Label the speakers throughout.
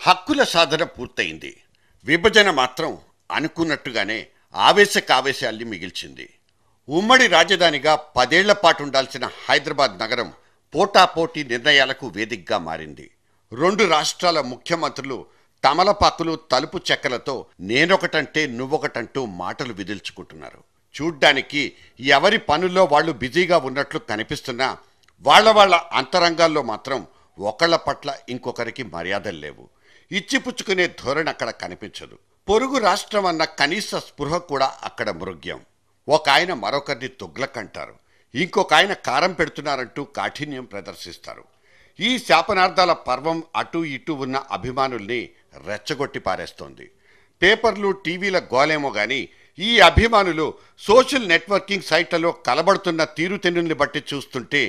Speaker 1: హక్కుల సాధన పూర్తయింది. విభజన మాత్రం అనుకున్నట్టుగానే ఆవేశకావేశాల్ని మిగిల్చింది. ఉమ్మడి రాజధానిగా 10 ఏళ్ల పాటు ఉండాల్సిన హైదరాబాద్ నగరం పోటాపోటీ నిర్ణయాలకు వేదికగా మారింది. 2 రాష్ట్రాల ముఖ్యమంత్రులు తమలపాకులు తలుపు చెక్కలతో నేనొకటంటే నువ్వొకటంటూ మాటలు విదిల్చుకుంటున్నారు. చూడ్డానికి ఎవరి పనుల్లో వాళ్ళు బిజీగా ఉన్నట్లు కనిపిస్తున్నా వాళ్ళ అంతరంగాల్లో మాత్రం ఒకళ్ళ పట్ల ఇంకొకరికి మర్యాదలు లేవు. ఇచ్చిపుచ్చుకునే ధోరణి అక్కడ కనిపించదు. పొరుగు రాష్ట్రం అన్న కనీస స్పృహ కూడా అక్కడ మృగ్యం. ఒక ఆయన మరొకరిని తుగ్లకంటారు, ఇంకొక ఆయన కారం పెడుతున్నారంటూ కాఠిన్యం ప్రదర్శిస్తారు. ఈ శాపనార్థాల పర్వం అటూ ఇటూ ఉన్న అభిమానుల్ని రెచ్చగొట్టి పారేస్తోంది. పేపర్లు టీవీల గోలేమో గాని ఈ అభిమానులు సోషల్ నెట్వర్కింగ్ సైట్లలో కలబడుతున్న తీరుతెన్నుల్ని బట్టి చూస్తుంటే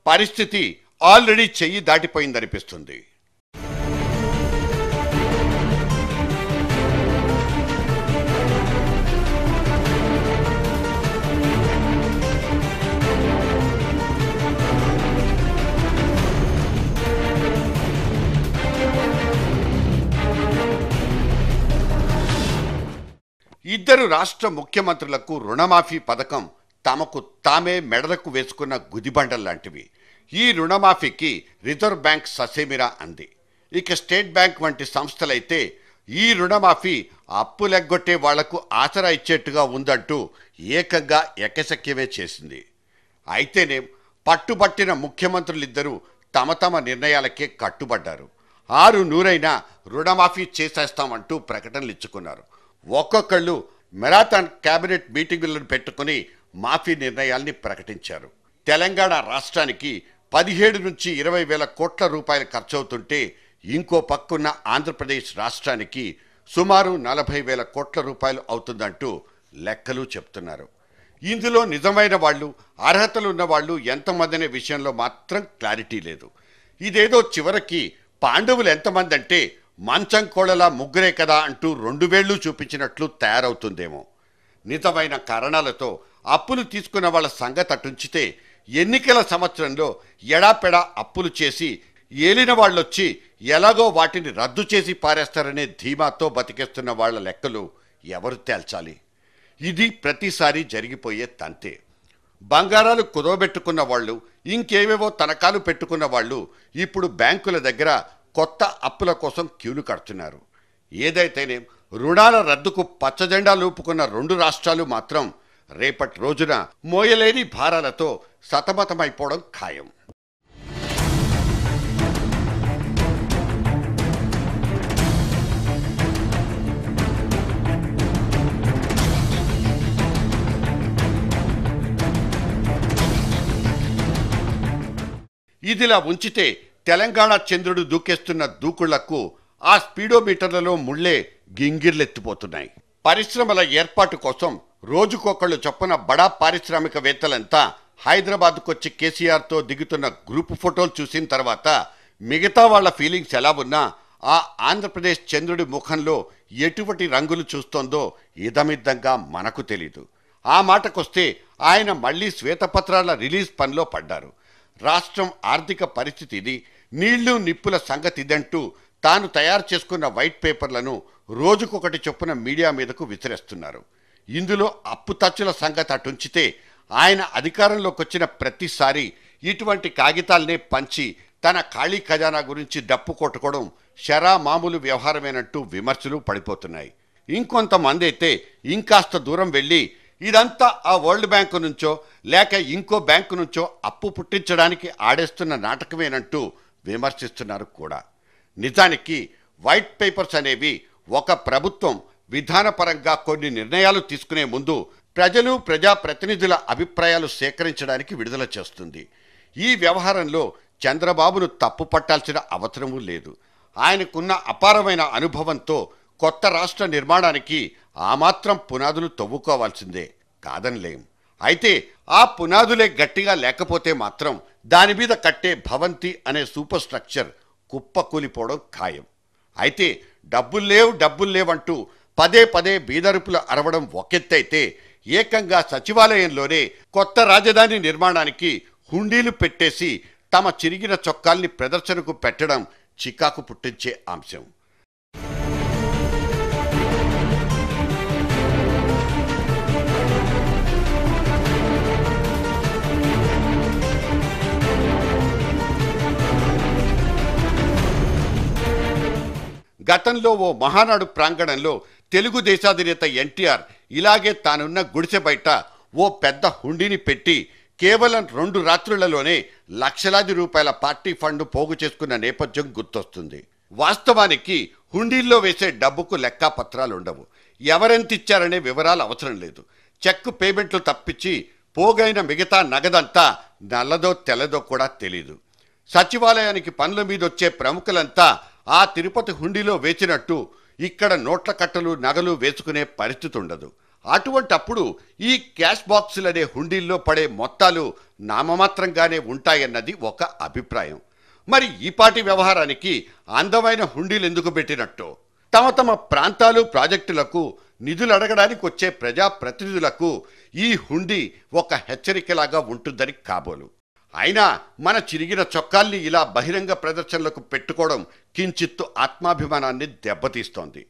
Speaker 1: పరిస్థితి ఆల్రెడీ చెయ్యి దాటిపోయిందనిపిస్తుంది. ఇద్దరు రాష్ట్ర ముఖ్యమంత్రులకు రుణమాఫీ పథకం తమకు తామే మెడలకు వేసుకున్న గుదిబండల్లాంటివి. ఈ రుణమాఫీకి రిజర్వ్ బ్యాంక్ ససేమిరా అంది. ఇక స్టేట్ బ్యాంక్ వంటి సంస్థలైతే ఈ రుణమాఫీ అప్పులెగ్గొట్టే వాళ్లకు ఆసరా ఇచ్చేట్టుగా ఉందంటూ ఏకంగా ఎకశక్యమే చేసింది. అయితేనే పట్టుబట్టిన ముఖ్యమంత్రులిద్దరూ తమ తమ నిర్ణయాలకే కట్టుబడ్డారు. 6 రుణమాఫీ చేసేస్తామంటూ ప్రకటనలు ఇచ్చుకున్నారు. ఒక్కొక్కళ్ళు మెరాథాన్ కేబినెట్ మీటింగులను పెట్టుకుని మాఫీ నిర్ణయాల్ని ప్రకటించారు. తెలంగాణ రాష్ట్రానికి 17 నుంచి 20 వేల కోట్ల రూపాయలు ఖర్చవుతుంటే ఇంకో పక్కున్న ఆంధ్రప్రదేశ్ రాష్ట్రానికి సుమారు 40 వేల కోట్ల రూపాయలు అవుతుందంటూ లెక్కలు చెప్తున్నారు. ఇందులో నిజమైన వాళ్ళు, అర్హతలున్న వాళ్ళు ఎంతమందనే విషయంలో మాత్రం క్లారిటీ లేదు. ఇదేదో చివరికి పాండవులు ఎంతమంది అంటే మంచం కోళ్ళలా ముగ్గురే కదా అంటూ 2 వేళ్లు చూపించినట్లు తయారవుతుందేమో. నిజమైన కారణాలతో అప్పులు తీసుకున్న వాళ్ళ సంగతి అటుంచితే ఎన్నికల సంవత్సరంలో ఎడాపెడా అప్పులు చేసి ఏలిన వాళ్ళొచ్చి ఎలాగో వాటిని రద్దు చేసి పారేస్తారనే ధీమాతో బతికేస్తున్న వాళ్ల లెక్కలు ఎవరు తేల్చాలి? ఇది ప్రతిసారి జరిగిపోయే తంతే. బంగారాలు కుదవబెట్టుకున్న వాళ్ళు, ఇంకేవేవో తనఖాలు పెట్టుకున్న వాళ్ళు ఇప్పుడు బ్యాంకుల దగ్గర కొత్త అప్పుల కోసం క్యూలు కడుతున్నారు. ఏదైతేనే రుణాల రద్దుకు పచ్చజెండా లూపుకున్న 2 రాష్ట్రాలు మాత్రం రేపటి రోజున మోయలేని భారాలతో సతమతమైపోవడం ఖాయం. ఇదిలా ఉంచితే తెలంగాణ చంద్రుడు దూకేస్తున్న దూకుళ్లకు ఆ స్పీడోమీటర్లలో ముళ్లే గింగిర్లెత్తిపోతున్నాయి. పరిశ్రమల ఏర్పాటు కోసం రోజుకొకళ్ళు చొప్పున బడా పారిశ్రామికవేత్తలంతా హైదరాబాద్కొచ్చి కేసీఆర్తో దిగుతున్న గ్రూప్ ఫోటోలు చూసిన తర్వాత మిగతా వాళ్ల ఫీలింగ్స్ ఎలా ఉన్నా ఆ ఆంధ్రప్రదేశ్ చంద్రుడి ముఖంలో ఎటువంటి రంగులు చూస్తోందో ఇదమిద్దంగా మనకు తెలీదు. ఆ మాటకొస్తే ఆయన మళ్లీ శ్వేతపత్రాల రిలీజ్ పనిలో పడ్డారు. రాష్ట్రం ఆర్థిక పరిస్థితి ఇది, నీళ్లు నిప్పుల సంగతి ఇదంటూ తాను తయారు చేసుకున్న వైట్ పేపర్లను రోజుకొకటి చొప్పున మీడియా మీదకు విసిరేస్తున్నారు. ఇందులో అప్పు తచ్చుల సంగతి అటుంచితే ఆయన అధికారంలోకి వచ్చిన ప్రతిసారి ఇటువంటి కాగితాలనే పంచి తన ఖాళీ ఖజానా గురించి డప్పు కొట్టుకోవడం షరా మామూలు వ్యవహారమేనంటూ విమర్శలు పడిపోతున్నాయి. ఇంకొంతమంది అయితే ఇంకాస్త దూరం వెళ్ళి ఇదంతా ఆ వరల్డ్ బ్యాంకు నుంచో లేక ఇంకో బ్యాంకు నుంచో అప్పు పుట్టించడానికి ఆడేస్తున్న నాటకమేనంటూ విమర్శిస్తున్నారు కూడా. నిజానికి వైట్ పేపర్స్ అనేవి ఒక ప్రభుత్వం విధానపరంగా కొన్ని నిర్ణయాలు తీసుకునే ముందు ప్రజలు, ప్రజాప్రతినిధుల అభిప్రాయాలు సేకరించడానికి విడుదల చేస్తుంది. ఈ వ్యవహారంలో చంద్రబాబును తప్పు పట్టాల్సిన అవసరమూ లేదు. ఆయనకున్న అపారమైన అనుభవంతో కొత్త రాష్ట్ర నిర్మాణానికి ఆ మాత్రం పునాదులు తవ్వుకోవాల్సిందే, కాదనిలేం. అయితే ఆ పునాదులే గట్టిగా లేకపోతే మాత్రం దాని మీద కట్టే భవంతి అనే సూపర్ స్ట్రక్చర్ కుప్పకూలిపోవడం ఖాయం. అయితే డబ్బులు లేవంటూ పదే బీదరుపులు అరవడం ఒకెత్తైతే ఏకంగా సచివాలయంలోనే కొత్త రాజధాని నిర్మాణానికి హుండీలు పెట్టేసి తమ చిరిగిన చొక్కాల్ని ప్రదర్శనకు పెట్టడం చికాకు పుట్టించే అంశం. గతంలో ఓ మహానాడు ప్రాంగణంలో తెలుగు దేశాధినేత ఎన్టీఆర్ ఇలాగే తానున్న గుడిసె బయట ఓ పెద్ద హుండీని పెట్టి కేవలం 2 రాత్రులలోనే లక్షలాది రూపాయల పార్టీ ఫండ్ పోగు చేసుకున్న నేపథ్యం గుర్తొస్తుంది. వాస్తవానికి హుండీల్లో వేసే డబ్బుకు లెక్కాపత్రాలుండవు. ఎవరెంతిచ్చారనే వివరాలు అవసరం లేదు. చెక్కు పేమెంట్లు తప్పించి పోగైన మిగతా నగదంతా నల్లదో తెల్లదో కూడా తెలీదు. సచివాలయానికి పనుల మీదొచ్చే ప్రముఖులంతా ఆ తిరుపతి హుండీలో వేసినట్టు ఇక్కడ నోట్ల కట్టలు నగలు వేసుకునే పరిస్థితి ఉండదు. అటువంటప్పుడు ఈ క్యాష్ బాక్సులనే హుండీల్లో పడే మొత్తాలు నామమాత్రంగానే ఉంటాయన్నది ఒక అభిప్రాయం. మరి ఈపాటి వ్యవహారానికి అందమైన హుండీలు ఎందుకు పెట్టినట్టు? తమ తమ ప్రాంతాలు ప్రాజెక్టులకు నిధులు అడగడానికి వచ్చే ప్రజాప్రతినిధులకు ఈ హుండీ ఒక హెచ్చరికలాగా ఉంటుందని కాబోలు. అయినా మన చిరిగిన చొక్కాల్ని ఇలా బహిరంగ ప్రదర్శనలకు పెట్టుకోవడం కించిత్తు ఆత్మాభిమానాన్ని దెబ్బతీస్తోంది.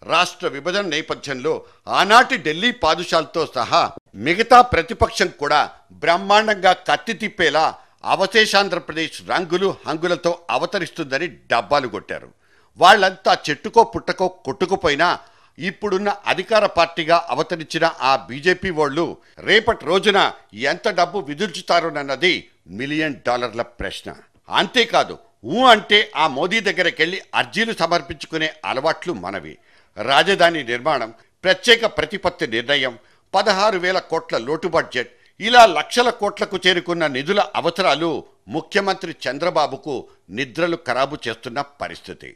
Speaker 1: రాష్ట్ర విభజన నేపథ్యంలో ఆనాటి ఢిల్లీ పాదుషాలతో సహా మిగతా ప్రతిపక్షం కూడా బ్రహ్మాండంగా కత్తి తిప్పేలా అవశేషాంధ్రప్రదేశ్ రంగులు హంగులతో అవతరిస్తుందని డబ్బాలు కొట్టారు. వాళ్ళంతా చెట్టుకో పుట్టకో కొట్టుకుపోయినా ఇప్పుడున్న అధికార పార్టీగా అవతరించిన ఆ బీజేపీ వాళ్ళు రేపటి రోజున ఎంత డబ్బు విదుల్చుతారోనన్నది $1 మిలియన్ ప్రశ్న. అంతేకాదు, అంటే ఆ మోదీ దగ్గరకెళ్ళి అర్జీలు సమర్పించుకునే అలవాట్లు మనవి. రాజధాని నిర్మాణం, ప్రత్యేక ప్రతిపత్తి నిర్ణయం, 16,000 కోట్ల లోటు బడ్జెట్, ఇలా లక్షల కోట్లకు చేరుకున్న నిధుల అవసరాలు ముఖ్యమంత్రి చంద్రబాబుకు నిద్రలు ఖరాబు చేస్తున్న పరిస్థితి.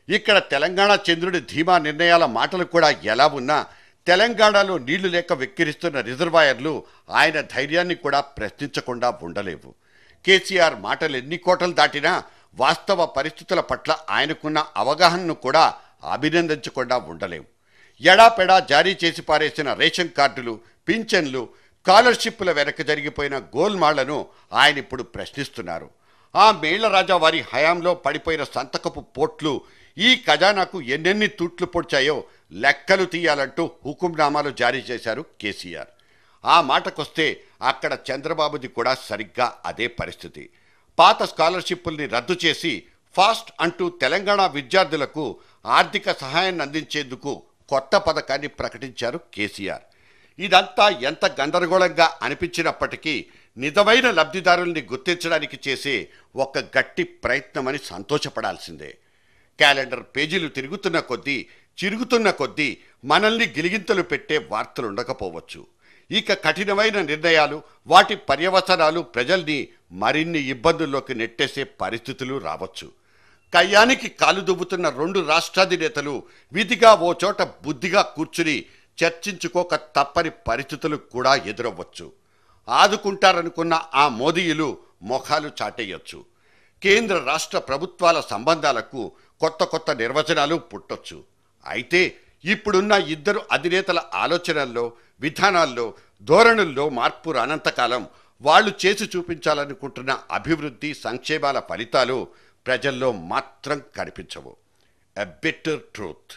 Speaker 1: ఇక్కడ తెలంగాణ చంద్రుడి ధీమా నిర్ణయాల మాటలు కూడా ఎలా ఉన్నా తెలంగాణలో నీళ్లు లేక వెక్కిరిస్తున్న రిజర్వాయర్లు ఆయన ధైర్యాన్ని కూడా ప్రశ్నించకుండా ఉండలేవు. కేసీఆర్ మాటలు ఎన్ని కోటలు దాటినా వాస్తవ పరిస్థితుల పట్ల ఆయనకున్న అవగాహనను కూడా అభినందించకుండా ఉండలేవు. ఎడాపెడా జారీ చేసి పారేసిన రేషన్ కార్డులు, పింఛన్లు, స్కాలర్షిప్ల వెనక జరిగిపోయిన గోల్మాళ్లను ఆయన ఇప్పుడు ప్రశ్నిస్తున్నారు. ఆ మేళ్ల రాజా వారి హయాంలో పడిపోయిన సంతకపు పోట్లు ఈ ఖజానాకు ఎన్నెన్ని తూట్లు పొడిచాయో లెక్కలు తీయాలంటూ హుకుంనామాలు జారీ చేశారు కేసీఆర్. ఆ మాటకొస్తే అక్కడ చంద్రబాబుది కూడా సరిగ్గా అదే పరిస్థితి. పాత స్కాలర్షిప్పుల్ని రద్దు చేసి ఫాస్ట్ అంటూ తెలంగాణ విద్యార్థులకు ఆర్థిక సహాయాన్ని అందించేందుకు కొత్త పథకాన్ని ప్రకటించారు కేసీఆర్. ఇదంతా ఎంత గందరగోళంగా అనిపించినప్పటికీ నిజమైన లబ్ధిదారుల్ని గుర్తించడానికి చేసే ఒక గట్టి ప్రయత్నమని సంతోషపడాల్సిందే. క్యాలెండర్ పేజీలు చిరుగుతున్న కొద్దీ మనల్ని గిలిగింతలు పెట్టే వార్తలు ఉండకపోవచ్చు. ఇక కఠినమైన నిర్ణయాలు, వాటి పర్యవసనాలు ప్రజల్ని మరిన్ని ఇబ్బందుల్లోకి నెట్టేసే పరిస్థితులు రావచ్చు. కయ్యానికి కాలు దువ్వుతున్న 2 రాష్ట్రాధినేతలు విధిగా ఓ చోట బుద్ధిగా కూర్చుని చర్చించుకోక తప్పని పరిస్థితులు కూడా ఎదురవ్వచ్చు. ఆదుకుంటారనుకున్న ఆ మోదీయులు మొఖాలు చాటేయొచ్చు. కేంద్ర రాష్ట్ర ప్రభుత్వాల సంబంధాలకు కొత్త నిర్వచనాలు పుట్టొచ్చు. అయితే ఇప్పుడున్న ఇద్దరు అధినేతల ఆలోచనల్లో, విధానాల్లో, ధోరణుల్లో మార్పు రానంతకాలం వాళ్ళు చేసి చూపించాలనుకుంటున్న అభివృద్ధి, సంక్షేమాల ఫలితాలు ప్రజల్లో మాత్రం కనిపించవు. ఎ బిట్టర్ ట్రూత్.